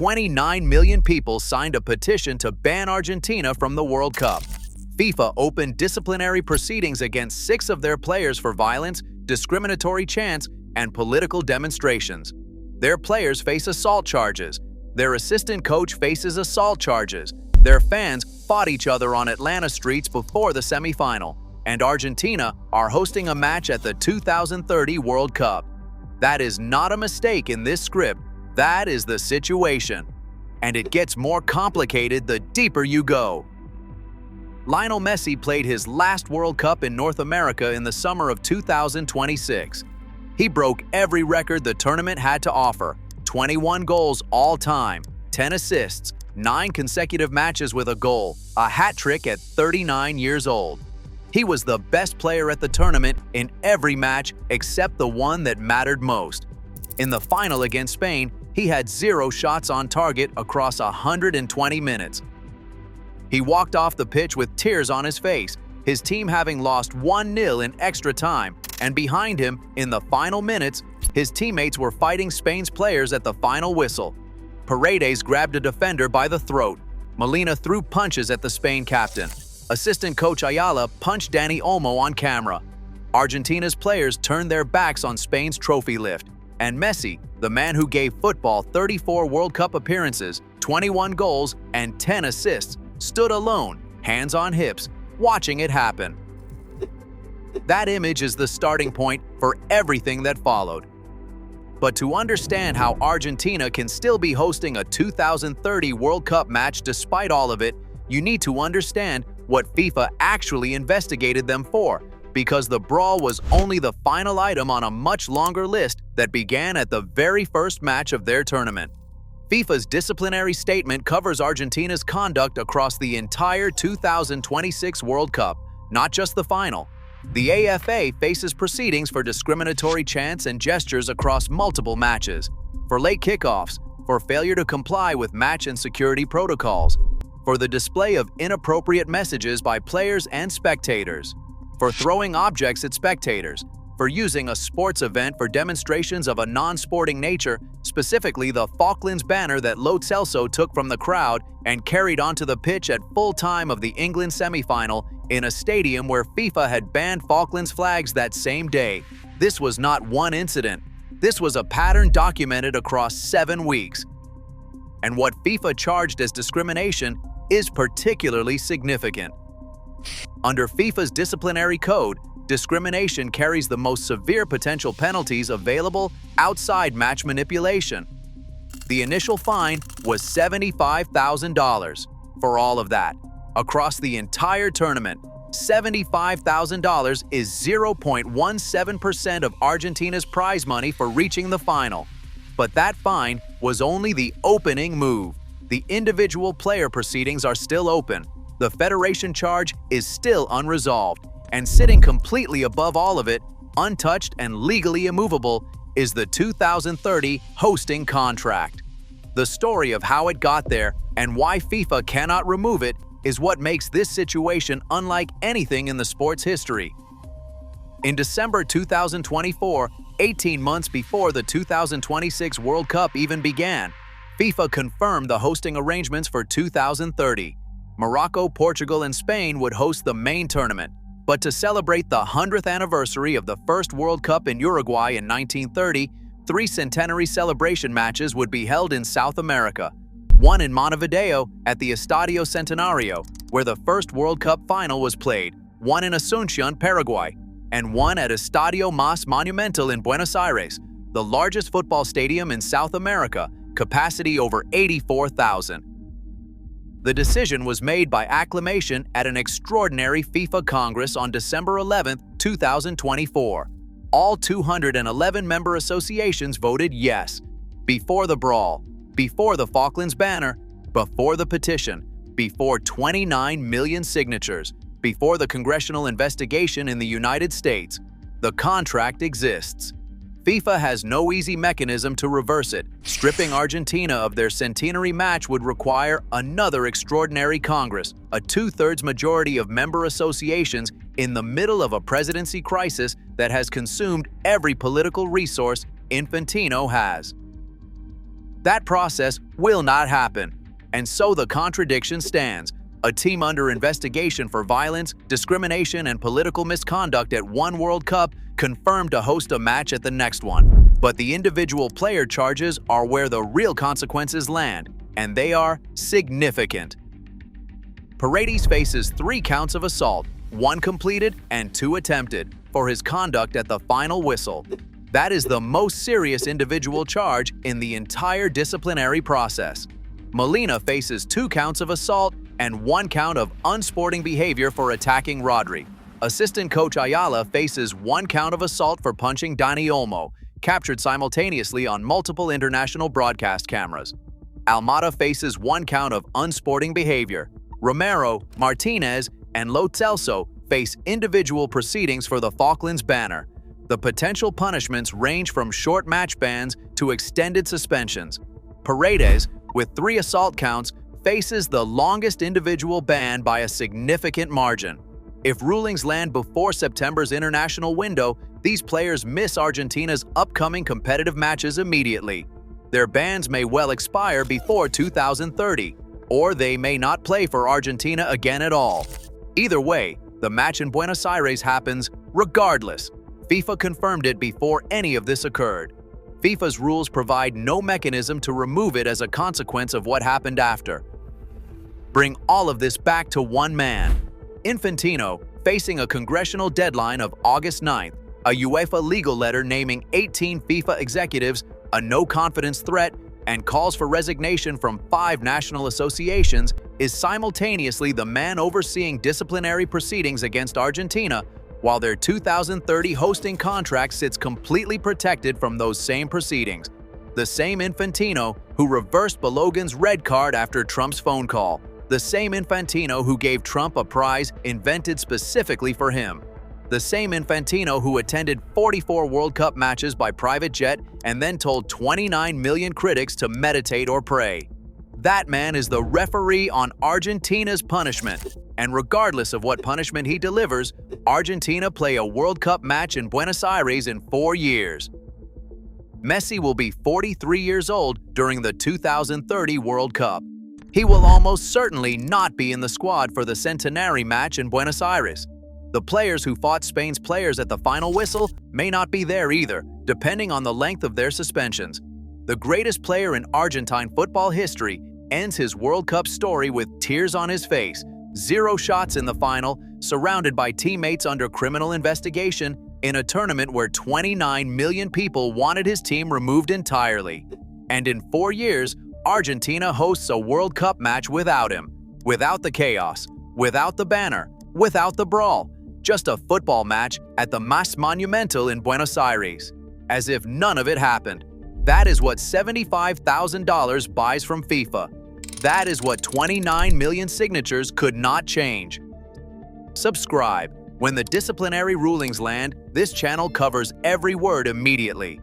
29 million people signed a petition to ban Argentina from the World Cup. FIFA opened disciplinary proceedings against 6 of their players for violence, discriminatory chants, and political demonstrations. Their players face assault charges. Their assistant coach faces assault charges. Their fans fought each other on Atlanta streets before the semifinal. And Argentina are hosting a match at the 2030 World Cup. That is not a mistake in this script. That is the situation. And it gets more complicated the deeper you go. Lionel Messi played his last World Cup in North America in the summer of 2026. He broke every record the tournament had to offer: 21 goals all time, 10 assists, 9 consecutive matches with a goal, a hat trick at 39 years old. He was the best player at the tournament in every match except the one that mattered most. In the final against Spain, he had 0 shots on target across 120 minutes. He walked off the pitch with tears on his face, his team having lost 1-0 in extra time, and behind him, in the final minutes, his teammates were fighting Spain's players at the final whistle. Paredes grabbed a defender by the throat. Molina threw punches at the Spain captain. Assistant coach Ayala punched Dani Olmo on camera. Argentina's players turned their backs on Spain's trophy lift. And Messi, the man who gave football 34 World Cup appearances, 21 goals, and 10 assists, stood alone, hands on hips, watching it happen. That image is the starting point for everything that followed. But to understand how Argentina can still be hosting a 2030 World Cup match despite all of it, you need to understand what FIFA actually investigated them for, because the brawl was only the final item on a much longer list that began at the very first match of their tournament. FIFA's disciplinary statement covers Argentina's conduct across the entire 2026 World Cup, not just the final. The AFA faces proceedings for discriminatory chants and gestures across multiple matches, for late kickoffs, for failure to comply with match and security protocols, for the display of inappropriate messages by players and spectators, for throwing objects at spectators, for using a sports event for demonstrations of a non-sporting nature, specifically the Falklands banner that Lo Celso took from the crowd and carried onto the pitch at full time of the England semifinal in a stadium where FIFA had banned Falklands flags that same day. This was not one incident. This was a pattern documented across 7 weeks. And what FIFA charged as discrimination is particularly significant. Under FIFA's disciplinary code, discrimination carries the most severe potential penalties available outside match manipulation. The initial fine was $75,000 for all of that. Across the entire tournament, $75,000 is 0.17% of Argentina's prize money for reaching the final. But that fine was only the opening move. The individual player proceedings are still open. The federation charge is still unresolved. And sitting completely above all of it, untouched and legally immovable, is the 2030 hosting contract. The story of how it got there and why FIFA cannot remove it is what makes this situation unlike anything in the sport's history. In December 2024, 18 months before the 2026 World Cup even began, FIFA confirmed the hosting arrangements for 2030. Morocco, Portugal, and Spain would host the main tournament. But to celebrate the 100th anniversary of the first World Cup in Uruguay in 1930, 3 centenary celebration matches would be held in South America. One in Montevideo at the Estadio Centenario, where the first World Cup final was played, one in Asunción, Paraguay, and one at Estadio Más Monumental in Buenos Aires, the largest football stadium in South America, capacity over 84,000. The decision was made by acclamation at an extraordinary FIFA Congress on December 11, 2024. All 211 member associations voted yes. Before the brawl, before the Falklands banner, before the petition, before 29 million signatures, before the congressional investigation in the United States, the contract exists. FIFA has no easy mechanism to reverse it. Stripping Argentina of their centenary match would require another extraordinary Congress, a 2/3 majority of member associations in the middle of a presidency crisis that has consumed every political resource Infantino has. That process will not happen. And so the contradiction stands. A team under investigation for violence, discrimination, and political misconduct at one World Cup confirmed to host a match at the next one. But the individual player charges are where the real consequences land, and they are significant. Paredes faces 3 counts of assault, 1 completed and 2 attempted, for his conduct at the final whistle. That is the most serious individual charge in the entire disciplinary process. Molina faces 2 counts of assault and 1 count of unsporting behavior for attacking Rodri. Assistant coach Ayala faces 1 count of assault for punching Dani Olmo, captured simultaneously on multiple international broadcast cameras. Almada faces 1 count of unsporting behavior. Romero, Martinez, and Lo Celso face individual proceedings for the Falklands banner. The potential punishments range from short match bans to extended suspensions. Paredes, with 3 assault counts, faces the longest individual ban by a significant margin. If rulings land before September's international window, these players miss Argentina's upcoming competitive matches immediately. Their bans may well expire before 2030, or they may not play for Argentina again at all. Either way, the match in Buenos Aires happens regardless. FIFA confirmed it before any of this occurred. FIFA's rules provide no mechanism to remove it as a consequence of what happened after. Bring all of this back to one man. Infantino, facing a congressional deadline of August 9th, a UEFA legal letter naming 18 FIFA executives a no-confidence threat and calls for resignation from 5 national associations, is simultaneously the man overseeing disciplinary proceedings against Argentina, while their 2030 hosting contract sits completely protected from those same proceedings. The same Infantino who reversed Balogun's red card after Trump's phone call. The same Infantino who gave Trump a prize invented specifically for him. The same Infantino who attended 44 World Cup matches by private jet and then told 29 million critics to meditate or pray. That man is the referee on Argentina's punishment. And regardless of what punishment he delivers, Argentina play a World Cup match in Buenos Aires in 4 years. Messi will be 43 years old during the 2030 World Cup. He will almost certainly not be in the squad for the centenary match in Buenos Aires. The players who fought Spain's players at the final whistle may not be there either, depending on the length of their suspensions. The greatest player in Argentine football history ends his World Cup story with tears on his face, 0 shots in the final, surrounded by teammates under criminal investigation, in a tournament where 29 million people wanted his team removed entirely. And in 4 years, Argentina hosts a World Cup match without him, without the chaos, without the banner, without the brawl, just a football match at the Mas Monumental in Buenos Aires, as if none of it happened. That is what $75,000 buys from FIFA. That is what 29 million signatures could not change. Subscribe. When the disciplinary rulings land, this channel covers every word immediately.